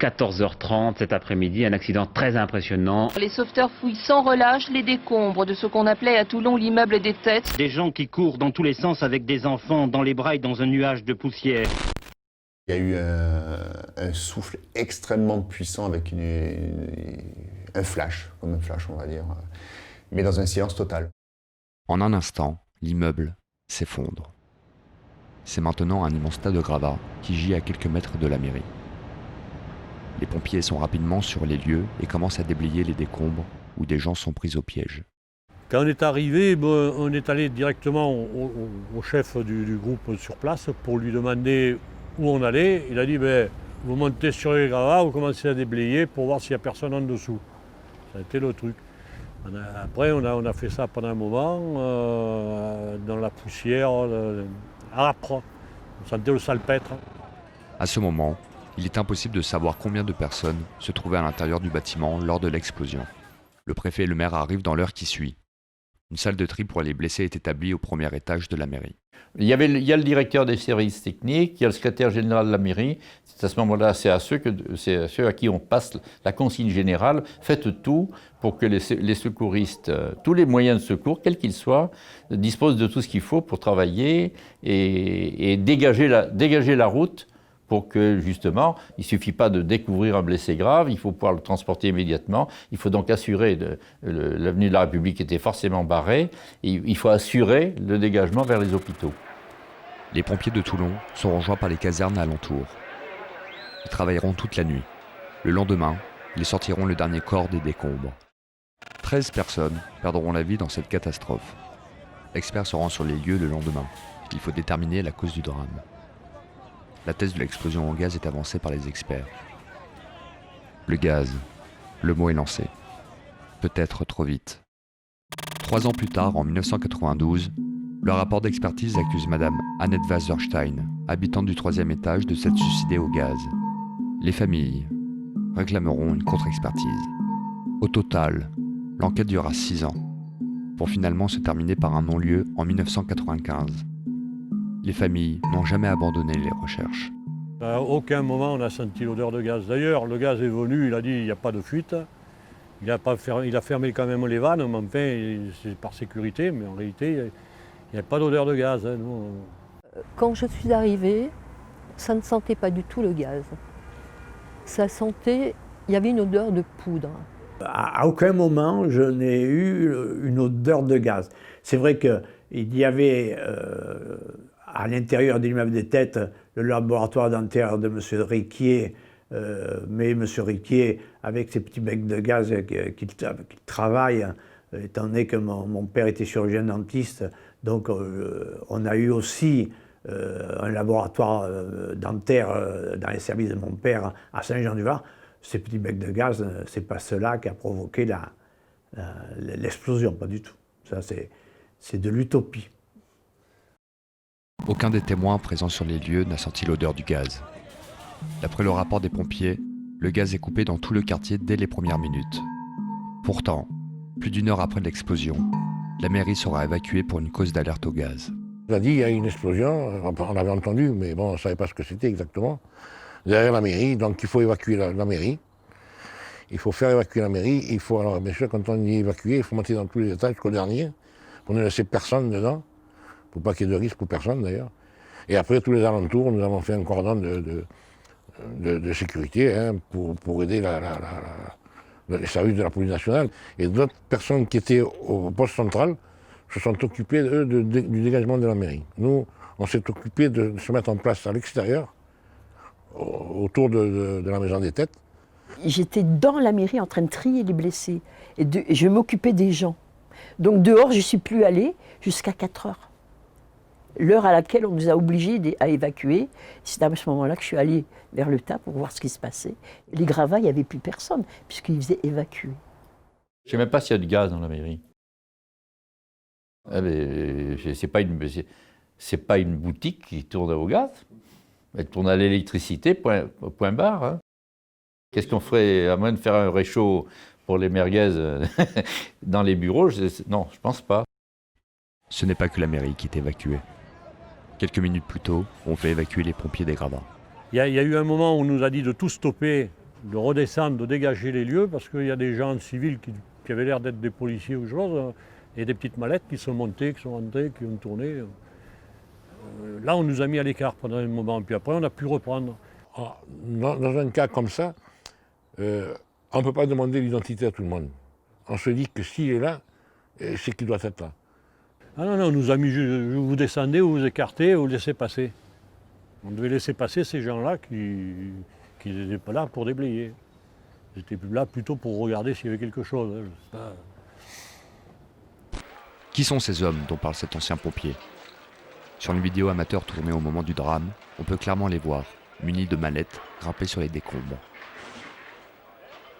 14h30 cet après-midi, un accident très impressionnant. Les sauveteurs fouillent sans relâche les décombres de ce qu'on appelait à Toulon l'immeuble des Têtes. Des gens qui courent dans tous les sens avec des enfants dans les bras et dans un nuage de poussière. Il y a eu un souffle extrêmement puissant avec un flash, comme un flash on va dire, mais dans un silence total. En un instant, l'immeuble s'effondre. C'est maintenant un immense tas de gravats qui gît à quelques mètres de la mairie. Les pompiers sont rapidement sur les lieux et commencent à déblayer les décombres où des gens sont pris au piège. Quand on est arrivé, on est allé directement au chef du groupe sur place pour lui demander où on allait. Il a dit vous montez sur les gravats, vous commencez à déblayer pour voir s'il n'y a personne en dessous. Ça a été le truc. Après, on a fait ça pendant un moment, dans la poussière, âpre. On sentait le salpêtre. À ce moment, il est impossible de savoir combien de personnes se trouvaient à l'intérieur du bâtiment lors de l'explosion. Le préfet et le maire arrivent dans l'heure qui suit. Une salle de tri pour les blessés est établie au premier étage de la mairie. Il y a le directeur des services techniques, il y a le secrétaire général de la mairie. C'est à ce moment-là, c'est à ceux à qui on passe la consigne générale. Faites tout pour que les secouristes, tous les moyens de secours, quels qu'ils soient, disposent de tout ce qu'il faut pour travailler et dégager la route pour que, justement, il ne suffit pas de découvrir un blessé grave, il faut pouvoir le transporter immédiatement. Il faut donc assurer, l'avenue de la République était forcément barrée, et il faut assurer le dégagement vers les hôpitaux. Les pompiers de Toulon sont rejoints par les casernes alentours. Ils travailleront toute la nuit. Le lendemain, ils sortiront le dernier corps des décombres. 13 personnes perdront la vie dans cette catastrophe. L'expert se rend sur les lieux le lendemain. Il faut déterminer la cause du drame. La thèse de l'explosion au gaz est avancée par les experts. Le gaz, le mot est lancé. Peut-être trop vite. 3 ans plus tard, en 1992, le rapport d'expertise accuse Madame Annette Wasserstein, habitante du 3e étage, de s'être suicidée au gaz. Les familles réclameront une contre-expertise. Au total, l'enquête durera 6 ans, pour finalement se terminer par un non-lieu en 1995. Les familles n'ont jamais abandonné les recherches. À aucun moment on a senti l'odeur de gaz. D'ailleurs, le gaz est venu, il a dit il n'y a pas de fuite. Il a fermé quand même les vannes, mais enfin, c'est par sécurité, mais en réalité, il n'y a pas d'odeur de gaz. Hein, nous. Quand je suis arrivée, ça ne sentait pas du tout le gaz. Ça sentait, il y avait une odeur de poudre. À aucun moment, je n'ai eu une odeur de gaz. C'est vrai qu'il y avait à l'intérieur de l'immeuble des Têtes le laboratoire dentaire de M. Riquier, mais M. Riquier, avec ses petits becs de gaz qu'il travaille, étant donné que mon père était chirurgien dentiste, donc on a eu aussi un laboratoire dentaire dans les services de mon père à Saint-Jean-du-Var. Ces petits becs de gaz, c'est pas cela qui a provoqué l'explosion, pas du tout. Ça, c'est de l'utopie. Aucun des témoins présents sur les lieux n'a senti l'odeur du gaz. D'après le rapport des pompiers, le gaz est coupé dans tout le quartier dès les premières minutes. Pourtant, plus d'1 heure après l'explosion, la mairie sera évacuée pour une cause d'alerte au gaz. On a dit qu'il y a eu une explosion, on avait entendu, mais bon, on ne savait pas ce que c'était exactement, derrière la mairie, donc il faut évacuer la mairie. Il faut faire évacuer la mairie, alors bien sûr, quand on y est évacué, il faut monter dans tous les étages jusqu'au dernier, pour ne laisser personne dedans, pour pas qu'il y ait de risque pour personne d'ailleurs. Et après, tous les alentours, nous avons fait un cordon de sécurité hein, pour aider les services de la police nationale. Et d'autres personnes qui étaient au poste central se sont occupées, eux, du dégagement de la mairie. Nous, on s'est occupé de se mettre en place à l'extérieur, autour de la maison des Têtes. J'étais dans la mairie en train de trier les blessés et je m'occupais des gens. Donc dehors, je ne suis plus allée jusqu'à 4 heures. L'heure à laquelle on nous a obligés à évacuer, c'est à ce moment-là que je suis allée vers le tas pour voir ce qui se passait. Les gravats, il n'y avait plus personne, puisqu'ils faisaient évacuer. Je ne sais même pas s'il y a du gaz dans la mairie. C'est pas une boutique qui tourne au gaz. Elle tourne à l'électricité, point barre. Hein. Qu'est-ce qu'on ferait, à moins de faire un réchaud pour les merguez dans les bureaux? Non, je ne pense pas. Ce n'est pas que la mairie qui est évacuée. Quelques minutes plus tôt, on fait évacuer les pompiers des gravats. Il y a eu un moment où on nous a dit de tout stopper de redescendre, de dégager les lieux, parce qu'il y a des gens civils qui avaient l'air d'être des policiers ou chose, et des petites mallettes qui sont montées, qui sont rentrées, qui ont tourné. Là, on nous a mis à l'écart pendant un moment, puis après, on a pu reprendre. Dans un cas comme ça, on ne peut pas demander l'identité à tout le monde. On se dit que s'il est là, c'est qu'il doit être là. Ah non, non, on nous a mis, vous descendez, vous vous écartez, vous laissez passer. On devait laisser passer ces gens-là qui n'étaient pas là pour déblayer. Ils étaient là plutôt pour regarder s'il y avait quelque chose. Je sais pas. Qui sont ces hommes dont parle cet ancien pompier? Sur une vidéo amateur tournée au moment du drame, on peut clairement les voir, munis de mallettes, grimpés sur les décombres.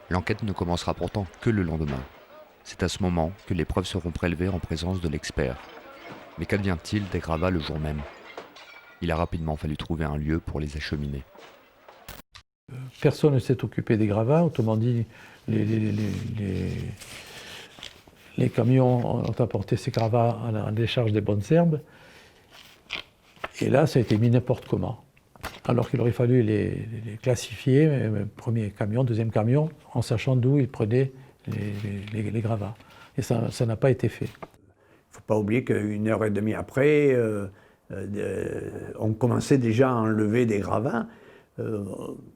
L'enquête ne commencera pourtant que le lendemain. C'est à ce moment que les preuves seront prélevées en présence de l'expert. Mais qu'advient-il des gravats le jour même? Il a rapidement fallu trouver un lieu pour les acheminer. Personne ne s'est occupé des gravats, autrement dit, les camions ont apporté ces gravats à la décharge des Bonnes Herbes. Et là, ça a été mis n'importe comment. Alors qu'il aurait fallu les classifier, premier camion, deuxième camion, en sachant d'où ils prenaient les gravats. Et ça n'a pas été fait. Il ne faut pas oublier qu'une heure et demie après, on commençait déjà à enlever des gravats.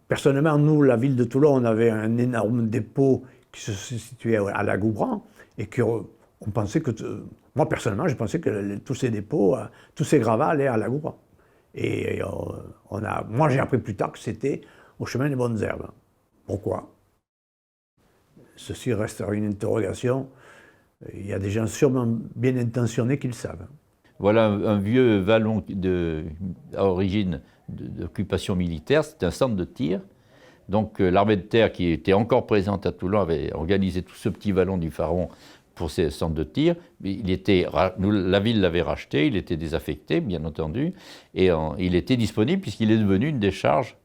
Personnellement, nous, la ville de Toulon, on avait un énorme dépôt qui se situait à la Goubran et qu'on pensait que... Moi, personnellement, je pensais que tous ces dépôts, tous ces gravats allaient à la Goubran. Et moi, j'ai appris plus tard que c'était au chemin des Bonnes Herbes. Pourquoi? Ceci restera une interrogation. Il y a des gens sûrement bien intentionnés qui le savent. Voilà un vieux vallon à origine d'occupation militaire, c'était un centre de tir. Donc l'armée de terre qui était encore présente à Toulon avait organisé tout ce petit vallon du Pharaon pour ces centres de tir. La ville l'avait racheté, il était désaffecté, bien entendu, et il était disponible puisqu'il est devenu une décharge.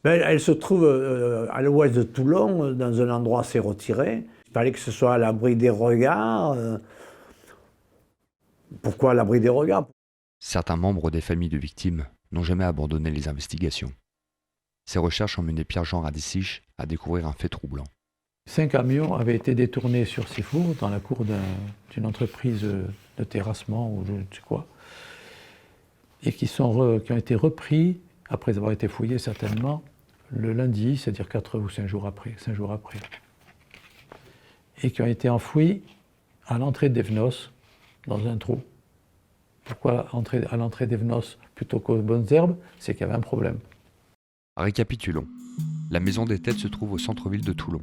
Elle se trouve à l'ouest de Toulon, dans un endroit assez retiré. Il fallait que ce soit à l'abri des regards. Pourquoi à l'abri des regards? Certains membres des familles de victimes n'ont jamais abandonné les investigations. Ces recherches ont mené Pierre-Jean Radicic à découvrir un fait troublant. 5 camions avaient été détournés sur Sifour, dans la cour d'une entreprise de terrassement ou je ne sais quoi, et qui ont été repris, après avoir été fouillés certainement, le lundi, c'est-à-dire 4 ou 5 jours après, et qui ont été enfouis à l'entrée d'Evnos, dans un trou. Pourquoi à l'entrée d'Evnos plutôt qu'aux Bonnes Herbes? C'est qu'il y avait un problème. Récapitulons. La maison des têtes se trouve au centre-ville de Toulon.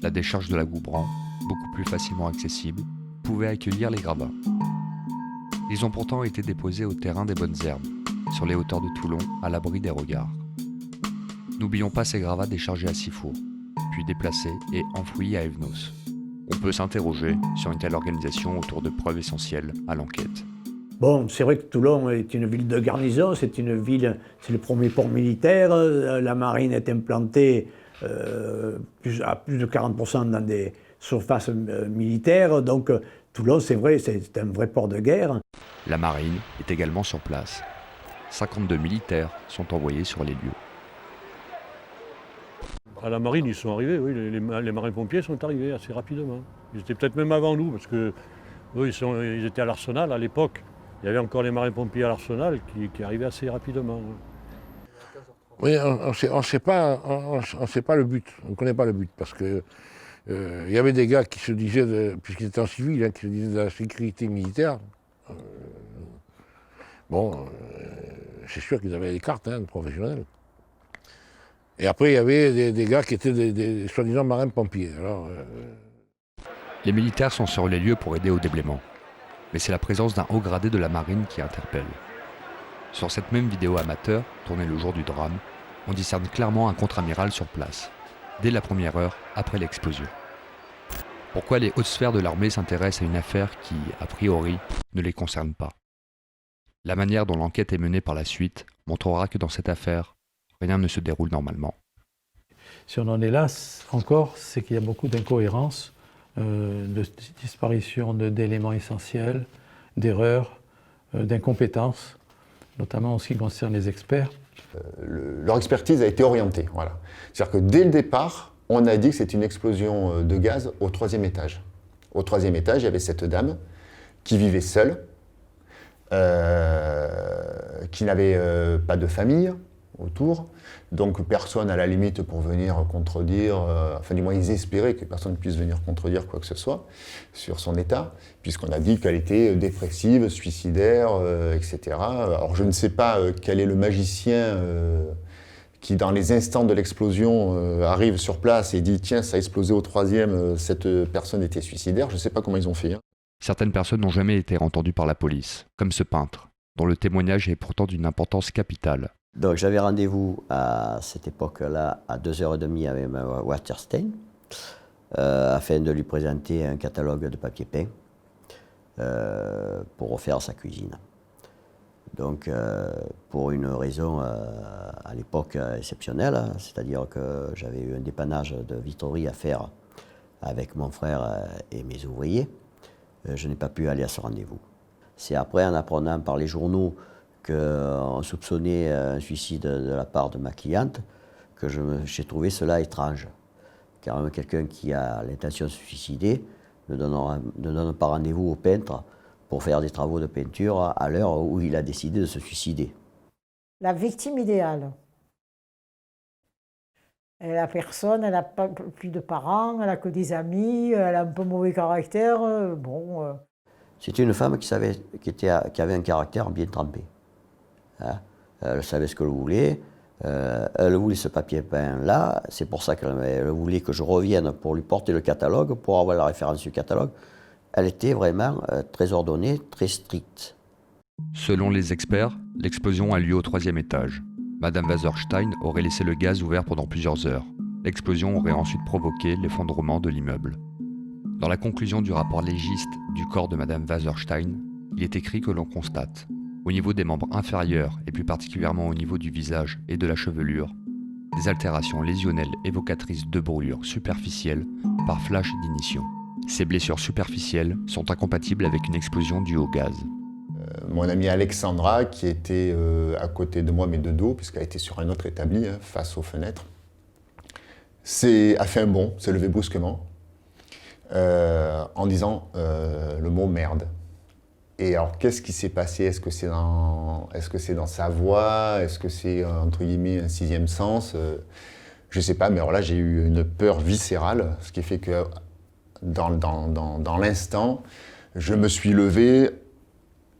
La décharge de la Goubran, beaucoup plus facilement accessible, pouvait accueillir les gravats. Ils ont pourtant été déposés au terrain des Bonnes Herbes, sur les hauteurs de Toulon, à l'abri des regards. N'oublions pas ces gravats déchargés à Sifour, puis déplacés et enfouis à Evnos. On peut s'interroger sur une telle organisation autour de preuves essentielles à l'enquête. Bon, c'est vrai que Toulon est une ville de garnison, c'est le premier port militaire, la marine est implantée à plus de 40% dans des surfaces militaires, donc Toulon, c'est vrai, c'est un vrai port de guerre. La marine est également sur place. 52 militaires sont envoyés sur les lieux. À la marine, ils sont arrivés, oui, les marins-pompiers sont arrivés assez rapidement. Ils étaient peut-être même avant nous, parce que eux, ils étaient à l'Arsenal à l'époque. Il y avait encore les marins-pompiers à l'Arsenal qui arrivaient assez rapidement. Oui, on ne sait pas le but, on ne connaît pas le but, parce que il y avait des gars qui se disaient, puisqu'ils étaient en civil, qui se disaient de la sécurité militaire. C'est sûr qu'ils avaient des cartes de professionnels. Et après, il y avait des gars qui étaient des soi-disant marins-pompiers. Les militaires sont sur les lieux pour aider au déblaiement. Mais c'est la présence d'un haut gradé de la marine qui interpelle. Sur cette même vidéo amateur, tournée le jour du drame, on discerne clairement un contre-amiral sur place, dès la première heure après l'explosion. Pourquoi les hautes sphères de l'armée s'intéressent à une affaire qui, a priori, ne les concerne pas? La manière dont l'enquête est menée par la suite montrera que dans cette affaire, rien ne se déroule normalement. Si on en est là encore, c'est qu'il y a beaucoup d'incohérences, de disparition d'éléments essentiels, d'erreurs, d'incompétences, notamment en ce qui concerne les experts. Leur expertise a été orientée, voilà. C'est-à-dire que dès le départ, on a dit que c'était une explosion de gaz au 3e étage. Au 3e étage, il y avait cette dame qui vivait seule, qui n'avait pas de famille autour, donc personne à la limite pour venir contredire, enfin du moins ils espéraient que personne puisse venir contredire quoi que ce soit sur son état, puisqu'on a dit qu'elle était dépressive, suicidaire, etc. Alors je ne sais pas quel est le magicien qui dans les instants de l'explosion arrive sur place et dit tiens ça a explosé au 3e, cette personne était suicidaire, je ne sais pas comment ils ont fait. Hein. Certaines personnes n'ont jamais été entendues par la police, comme ce peintre, dont le témoignage est pourtant d'une importance capitale. Donc j'avais rendez-vous à cette époque-là à 2h30 avec Waterstein afin de lui présenter un catalogue de papier peint pour refaire sa cuisine. Donc pour une raison à l'époque exceptionnelle, c'est-à-dire que j'avais eu un dépannage de vitrerie à faire avec mon frère et mes ouvriers, je n'ai pas pu aller à ce rendez-vous. C'est après en apprenant par les journaux qu'on soupçonnait un suicide de la part de ma cliente, que j'ai trouvé cela étrange. Car même quelqu'un qui a l'intention de se suicider ne donne pas rendez-vous au peintre pour faire des travaux de peinture à l'heure où il a décidé de se suicider. La victime idéale. La personne, elle n'a pas plus de parents, elle n'a que des amis, elle a un peu mauvais caractère. C'était une femme qui avait un caractère bien trempé. Hein. Elle savait ce qu'elle voulait. Elle voulait ce papier peint-là. C'est pour ça qu'elle voulait que je revienne pour lui porter le catalogue, pour avoir la référence du catalogue. Elle était vraiment très ordonnée, très stricte. Selon les experts, l'explosion a lieu au 3e étage. Madame Wasserstein aurait laissé le gaz ouvert pendant plusieurs heures. L'explosion aurait ensuite provoqué l'effondrement de l'immeuble. Dans la conclusion du rapport légiste du corps de Madame Wasserstein, il est écrit que l'on constate, au niveau des membres inférieurs et plus particulièrement au niveau du visage et de la chevelure, des altérations lésionnelles évocatrices de brûlures superficielles par flash d'ignition. Ces blessures superficielles sont incompatibles avec une explosion due au gaz. Mon amie Alexandra, qui était à côté de moi mais de dos, puisqu'elle était sur un autre établi, hein, face aux fenêtres, a fait un bond, s'est levé brusquement, en disant le mot merde. Et alors, qu'est-ce qui s'est passé? Est-ce que c'est dans sa voix? Est-ce que c'est, entre guillemets, un 6e sens? Je ne sais pas, mais alors là, j'ai eu une peur viscérale, ce qui fait que dans l'instant, je me suis levé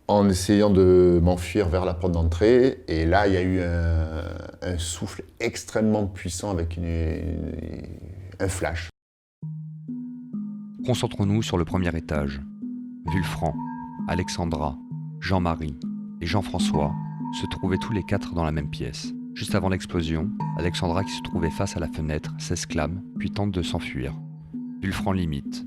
en essayant de m'enfuir vers la porte d'entrée. Et là, il y a eu un souffle extrêmement puissant avec un flash. Concentrons-nous sur le premier étage. Vulfran, Alexandra, Jean-Marie et Jean-François se trouvaient tous les 4 dans la même pièce. Juste avant l'explosion, Alexandra, qui se trouvait face à la fenêtre, s'exclame, puis tente de s'enfuir. Vulfran l'imite.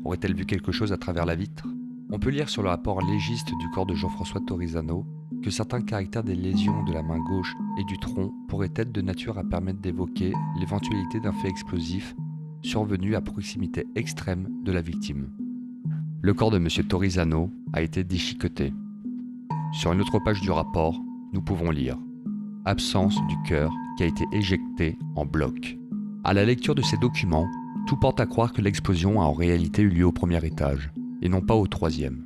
Aurait-elle vu quelque chose à travers la vitre? On peut lire sur le rapport légiste du corps de Jean-François Torisano que certains caractères des lésions de la main gauche et du tronc pourraient être de nature à permettre d'évoquer l'éventualité d'un fait explosif survenu à proximité extrême de la victime. Le corps de M. Torisano a été déchiqueté. Sur une autre page du rapport, nous pouvons lire « Absence du cœur qui a été éjecté en bloc ». À la lecture de ces documents, tout porte à croire que l'explosion a en réalité eu lieu au premier étage, et non pas au 3e.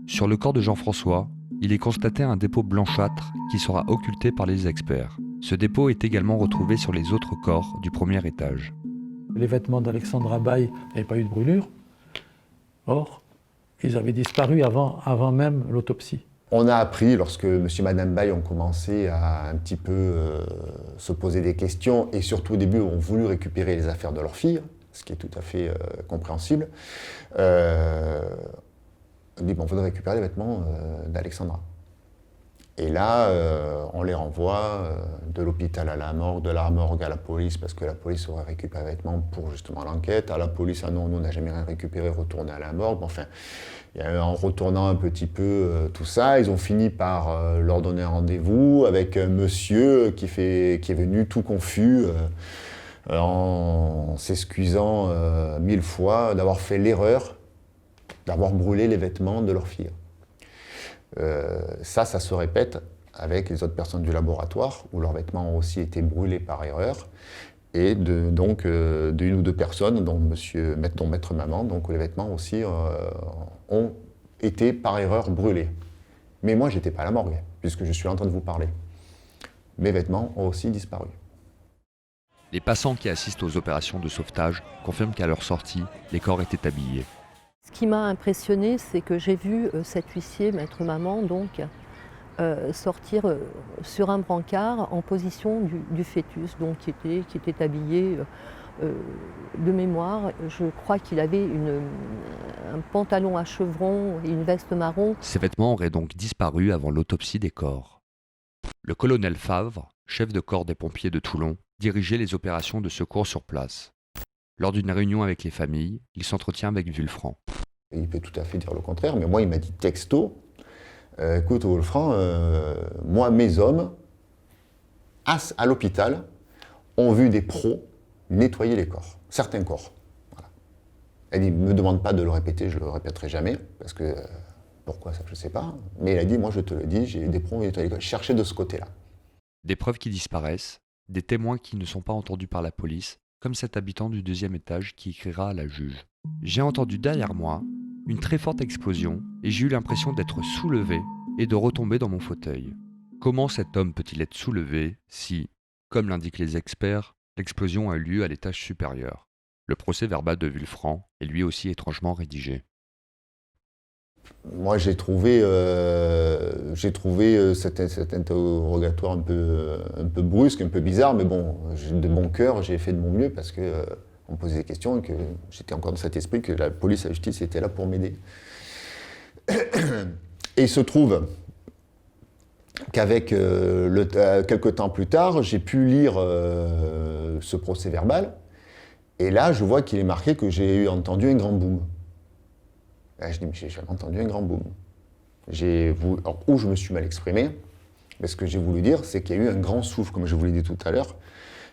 Sur le corps de Jean-François, il est constaté un dépôt blanchâtre qui sera occulté par les experts. Ce dépôt est également retrouvé sur les autres corps du premier étage. Les vêtements d'Alexandra Baye n'avaient pas eu de brûlure. Or, ils avaient disparu avant même l'autopsie. On a appris, lorsque monsieur et madame Baye ont commencé à un petit peu se poser des questions, et surtout au début ont voulu récupérer les affaires de leur fille, ce qui est tout à fait compréhensible, on dit, bon, on voudrait récupérer les vêtements d'Alexandra. Et là, on les renvoie de l'hôpital à la morgue, de la morgue à la police, parce que la police aurait récupéré les vêtements pour justement l'enquête. À la police, ah non, nous on n'a jamais rien récupéré, retourné à la morgue. Enfin, en retournant un petit peu tout ça, ils ont fini par leur donner un rendez-vous avec un monsieur qui est venu tout confus, en s'excusant 1000 fois d'avoir fait l'erreur d'avoir brûlé les vêtements de leur fille. Ça se répète avec les autres personnes du laboratoire, où leurs vêtements ont aussi été brûlés par erreur, et donc d'une ou deux personnes, dont Maître Maman, donc les vêtements aussi ont été par erreur brûlés. Mais moi, je n'étais pas à la morgue, puisque je suis en train de vous parler. Mes vêtements ont aussi disparu. Les passants qui assistent aux opérations de sauvetage confirment qu'à leur sortie, les corps étaient habillés. Ce qui m'a impressionné, c'est que j'ai vu cet huissier, Maître Maman, donc, sortir sur un brancard en position du fœtus, donc qui était habillé de mémoire. Je crois qu'il avait un pantalon à chevrons et une veste marron. Ces vêtements auraient donc disparu avant l'autopsie des corps. Le colonel Favre, chef de corps des pompiers de Toulon, dirigeait les opérations de secours sur place. Lors d'une réunion avec les familles, il s'entretient avec Vulfran. Il peut tout à fait dire le contraire, mais moi, il m'a dit texto, écoute, Vulfran, moi, mes hommes, à l'hôpital, ont vu des pros nettoyer les corps, certains corps. Voilà. Elle dit, ne me demande pas de le répéter, je ne le répéterai jamais, parce que, pourquoi ça, je ne sais pas. Mais il a dit, moi, je te le dis, j'ai eu des pros nettoyer les corps. Cherchez de ce côté-là. Des preuves qui disparaissent, des témoins qui ne sont pas entendus par la police, comme cet habitant du 2e étage qui écrira à la juge. J'ai entendu derrière moi une très forte explosion et j'ai eu l'impression d'être soulevé et de retomber dans mon fauteuil. Comment cet homme peut-il être soulevé si, comme l'indiquent les experts, l'explosion a eu lieu à l'étage supérieur? Le procès-verbal de Vulfran est lui aussi étrangement rédigé. Moi, j'ai trouvé cet interrogatoire un peu brusque, un peu bizarre, mais bon, de bon cœur, j'ai fait de mon mieux parce que on me posait des questions et que j'étais encore dans cet esprit que la police et la justice étaient là pour m'aider. Et il se trouve qu'avec quelques temps plus tard, j'ai pu lire ce procès-verbal, et là, je vois qu'il est marqué que j'ai entendu un grand boom. Là, je dis, mais j'ai jamais entendu un grand boom. Alors, où je me suis mal exprimé, mais ce que j'ai voulu dire, c'est qu'il y a eu un grand souffle, comme je vous l'ai dit tout à l'heure,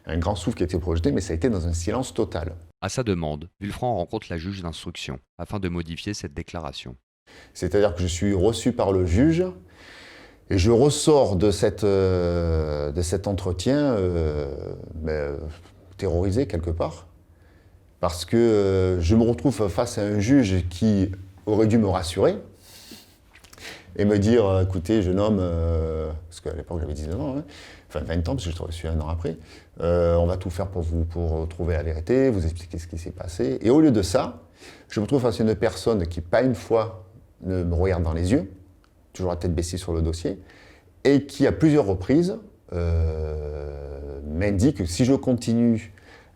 un grand souffle qui a été projeté, mais ça a été dans un silence total. À sa demande, Vulfran rencontre la juge d'instruction afin de modifier cette déclaration. C'est-à-dire que je suis reçu par le juge et je ressors de cet entretien terrorisé quelque part, parce que je me retrouve face à un juge qui aurait dû me rassurer et me dire, écoutez, jeune homme, parce qu'à l'époque j'avais 19 ans, hein, enfin 20 ans, parce que je l'ai reçu un an après, on va tout faire pour trouver la vérité, vous expliquer ce qui s'est passé. Et au lieu de ça, je me trouve face à une personne qui, pas une fois, ne me regarde dans les yeux, toujours la tête baissée sur le dossier, et qui, à plusieurs reprises, m'indique que si je continue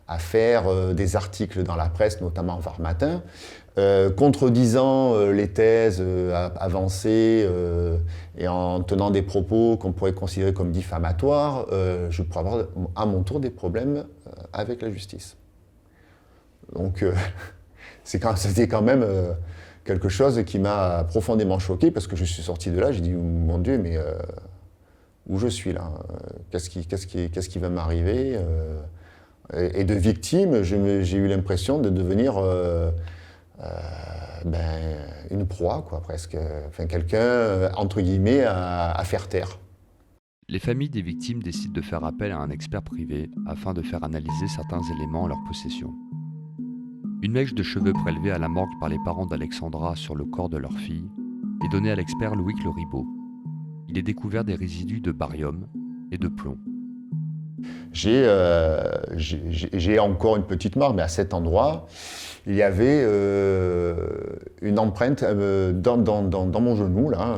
à faire des articles dans la presse, notamment Var Matin, contredisant les thèses avancées et en tenant des propos qu'on pourrait considérer comme diffamatoires, je pourrais avoir à mon tour des problèmes avec la justice. Donc c'était quand même quelque chose qui m'a profondément choqué, parce que je suis sorti de là, j'ai dit, mon Dieu, mais où je suis là? Qu'est-ce qui va m'arriver? Et de victime, j'ai eu l'impression de devenir une proie, quoi, presque. Enfin, quelqu'un, entre guillemets, à faire taire. Les familles des victimes décident de faire appel à un expert privé afin de faire analyser certains éléments en leur possession. Une mèche de cheveux prélevée à la morgue par les parents d'Alexandra sur le corps de leur fille est donnée à l'expert Loïc Leribaud. Il est découvert des résidus de barium et de plomb. J'ai encore une petite marque, mais à cet endroit, il y avait une empreinte dans mon genou, là.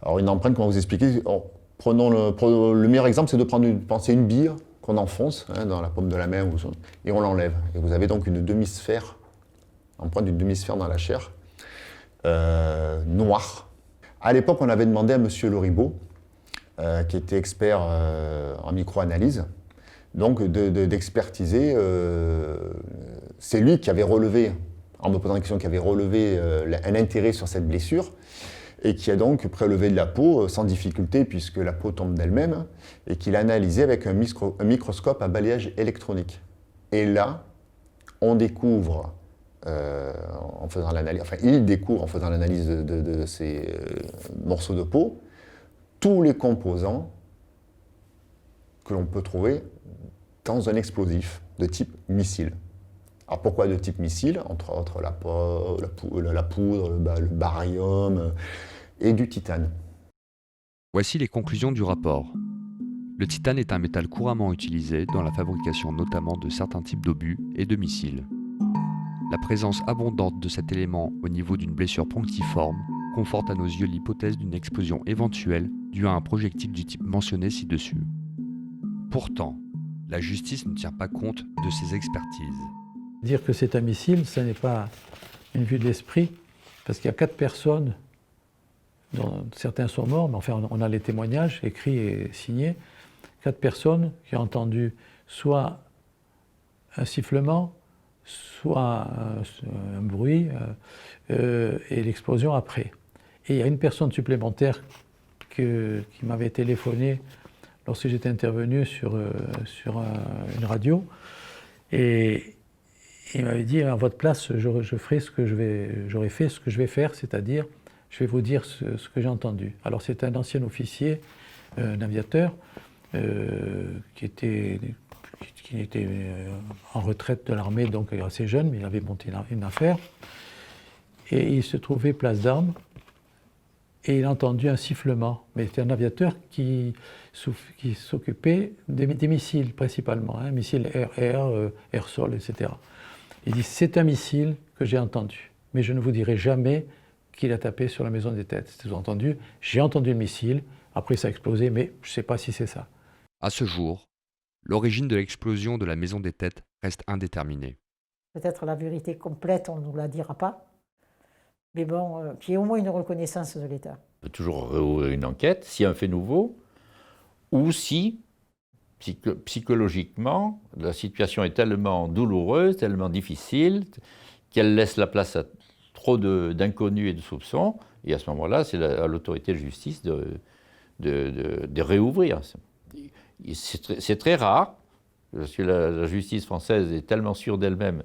Alors une empreinte, comment vous expliquer? Prenons le meilleur exemple, c'est de penser une bille qu'on enfonce dans la paume de la main, et on l'enlève. Et vous avez donc une demi-sphère, empreinte d'une demi-sphère dans la chair, noire. À l'époque, on avait demandé à M. Leribaud, qui était expert en micro-analyse, donc d'expertiser. C'est lui qui avait relevé, en me posant la question, qui avait relevé un intérêt sur cette blessure, et qui a donc prélevé de la peau sans difficulté, puisque la peau tombe d'elle-même, et qu'il a analysé avec un microscope à balayage électronique. Et là, on découvre, en faisant l'analyse, enfin il découvre en faisant l'analyse de ces morceaux de peau, tous les composants que l'on peut trouver dans un explosif de type missile. Alors pourquoi de type missile? Entre autres la poudre, le barium et du titane. Voici les conclusions du rapport. Le titane est un métal couramment utilisé dans la fabrication notamment de certains types d'obus et de missiles. La présence abondante de cet élément au niveau d'une blessure punctiforme conforte à nos yeux l'hypothèse d'une explosion éventuelle due à un projectile du type mentionné ci-dessus. Pourtant, la justice ne tient pas compte de ces expertises. Dire que c'est un missile, ce n'est pas une vue de l'esprit, parce qu'il y a 4 personnes, dont certains sont morts, mais enfin on a les témoignages écrits et signés, 4 personnes qui ont entendu soit un sifflement, soit un bruit, et l'explosion après. Et il y a une personne supplémentaire qui m'avait téléphoné lorsque j'étais intervenu sur une radio, et il m'avait dit, à votre place, j'aurais fait ce que je vais faire, c'est-à-dire, je vais vous dire ce que j'ai entendu. Alors c'est un ancien officier, un aviateur, qui était en retraite de l'armée, donc assez jeune, mais il avait monté une affaire. Et il se trouvait place d'Armes, et il a entendu un sifflement. Mais c'était un aviateur qui s'occupait des missiles principalement, hein, missiles air-air, air-sol, etc. Il dit, c'est un missile que j'ai entendu, mais je ne vous dirai jamais qu'il a tapé sur la maison des têtes. C'est entendu, j'ai entendu le missile, après ça a explosé, mais je ne sais pas si c'est ça. À ce jour, l'origine de l'explosion de la maison des têtes reste indéterminée. Peut-être la vérité complète, on ne nous la dira pas. Mais bon, qu'il y ait au moins une reconnaissance de l'État. On peut toujours réouvrir une enquête s'il y a un fait nouveau, ou si, psychologiquement, la situation est tellement douloureuse, tellement difficile, qu'elle laisse la place à trop d'inconnus et de soupçons, et à ce moment-là, c'est à l'autorité de justice de réouvrir. C'est très rare, parce que la justice française est tellement sûre d'elle-même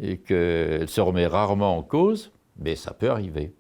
et qu'elle se remet rarement en cause, mais ça peut arriver.